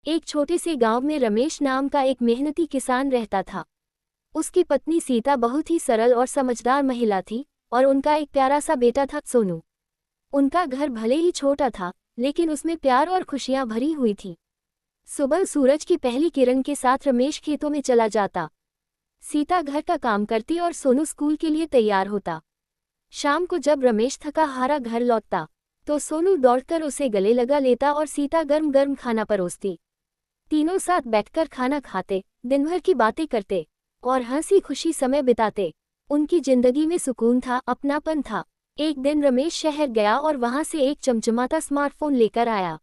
एक छोटे से गांव में रमेश नाम का एक मेहनती किसान रहता था। उसकी पत्नी सीता बहुत ही सरल और समझदार महिला थी और उनका एक प्यारा सा बेटा था सोनू। उनका घर भले ही छोटा था, लेकिन उसमें प्यार और खुशियां भरी हुई थी। सुबह सूरज की पहली किरण के साथ रमेश खेतों में चला जाता। सीता घर का काम करती और सोनू स्कूल के लिए तैयार होता। शाम को जब रमेश थका हारा घर लौटता तो सोनू दौड़कर उसे गले लगा लेता और सीता गर्म गर्म खाना परोसती। तीनों साथ बैठकर खाना खाते, दिन भर की बातें करते और हंसी खुशी समय बिताते। उनकी जिंदगी में सुकून था, अपनापन था। एक दिन रमेश शहर गया और वहां से एक चमचमाता स्मार्टफोन लेकर आया।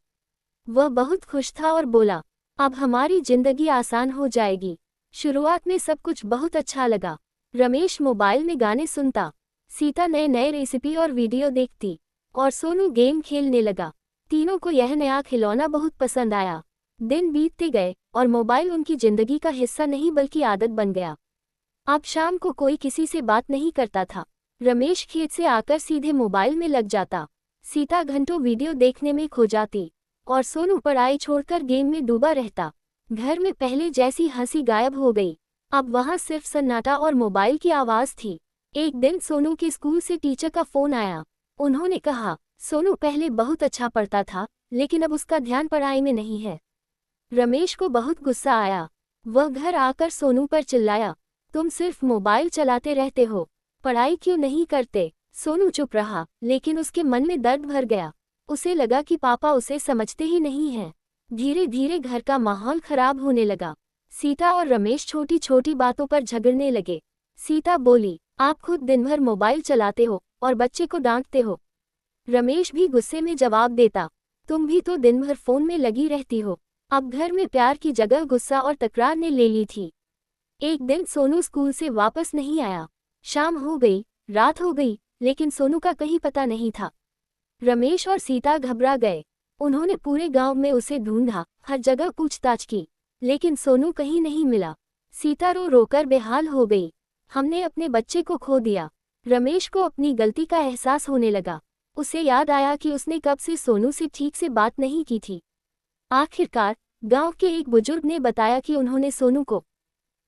वह बहुत खुश था और बोला, अब हमारी जिंदगी आसान हो जाएगी। शुरुआत में सब कुछ बहुत अच्छा लगा। रमेश मोबाइल में गाने सुनता, सीता नए नए रेसिपी और वीडियो देखती और सोनू गेम खेलने लगा। तीनों को यह नया खिलौना बहुत पसंद आया। दिन बीतते गए और मोबाइल उनकी जिंदगी का हिस्सा नहीं बल्कि आदत बन गया। अब शाम को कोई किसी से बात नहीं करता था। रमेश खेत से आकर सीधे मोबाइल में लग जाता। सीता घंटों वीडियो देखने में खो जाती और सोनू पढ़ाई छोड़कर गेम में डूबा रहता। घर में पहले जैसी हंसी गायब हो गई। अब वहां सिर्फ सन्नाटा और मोबाइल की आवाज थी। एक दिन सोनू के स्कूल से टीचर का फोन आया। उन्होंने कहा, सोनू पहले बहुत अच्छा पढ़ता था, लेकिन अब उसका ध्यान पढ़ाई में नहीं है। रमेश को बहुत गुस्सा आया। वह घर आकर सोनू पर चिल्लाया, तुम सिर्फ मोबाइल चलाते रहते हो, पढ़ाई क्यों नहीं करते? सोनू चुप रहा, लेकिन उसके मन में दर्द भर गया। उसे लगा कि पापा उसे समझते ही नहीं हैं। धीरे धीरे घर का माहौल खराब होने लगा। सीता और रमेश छोटी छोटी बातों पर झगड़ने लगे। सीता बोली, आप खुद दिन भर मोबाइल चलाते हो और बच्चे को डांटते हो। रमेश भी गुस्से में जवाब देता, तुम भी तो दिन भर फोन में लगी रहती हो। अब घर में प्यार की जगह गुस्सा और तकरार ने ले ली थी। एक दिन सोनू स्कूल से वापस नहीं आया। शाम हो गई, रात हो गई, लेकिन सोनू का कहीं पता नहीं था। रमेश और सीता घबरा गए। उन्होंने पूरे गांव में उसे ढूंढा, हर जगह पूछताछ की, लेकिन सोनू कहीं नहीं मिला। सीता रो रोकर बेहाल हो गई, हमने अपने बच्चे को खो दिया। रमेश को अपनी गलती का एहसास होने लगा। उसे याद आया कि उसने कब से सोनू से ठीक से बात नहीं की थी। आखिरकार गांव के एक बुजुर्ग ने बताया कि उन्होंने सोनू को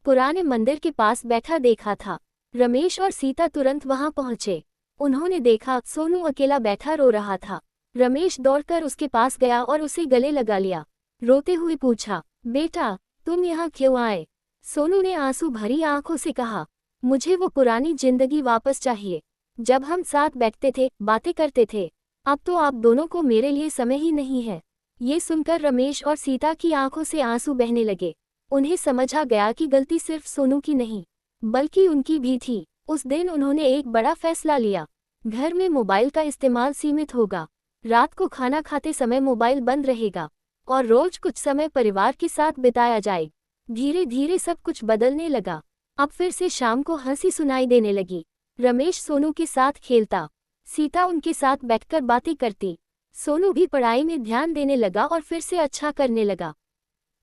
पुराने मंदिर के पास बैठा देखा था। रमेश और सीता तुरंत वहां पहुंचे। उन्होंने देखा सोनू अकेला बैठा रो रहा था। रमेश दौड़कर उसके पास गया और उसे गले लगा लिया। रोते हुए पूछा, बेटा तुम यहाँ क्यों आए? सोनू ने आंसू भरी आंखों से कहा, मुझे वो पुरानी जिंदगी वापस चाहिए, जब हम साथ बैठते थे, बातें करते थे। अब तो आप दोनों को मेरे लिए समय ही नहीं है। ये सुनकर रमेश और सीता की आंखों से आंसू बहने लगे। उन्हें समझ आ गया कि गलती सिर्फ सोनू की नहीं, बल्कि उनकी भी थी। उस दिन उन्होंने एक बड़ा फैसला लिया। घर में मोबाइल का इस्तेमाल सीमित होगा, रात को खाना खाते समय मोबाइल बंद रहेगा और रोज कुछ समय परिवार के साथ बिताया जाए। धीरे धीरे सब कुछ बदलने लगा। अब फिर से शाम को हंसी सुनाई देने लगी। रमेश सोनू के साथ खेलता, सीता उनके साथ बैठकर बातें करती। सोनू भी पढ़ाई में ध्यान देने लगा और फिर से अच्छा करने लगा।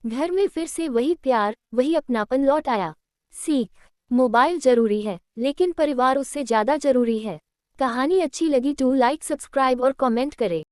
घर में फिर से वही प्यार, वही अपनापन लौट आया। सीख, मोबाइल जरूरी है, लेकिन परिवार उससे ज्यादा जरूरी है। कहानी अच्छी लगी तो लाइक, सब्सक्राइब और कमेंट करें।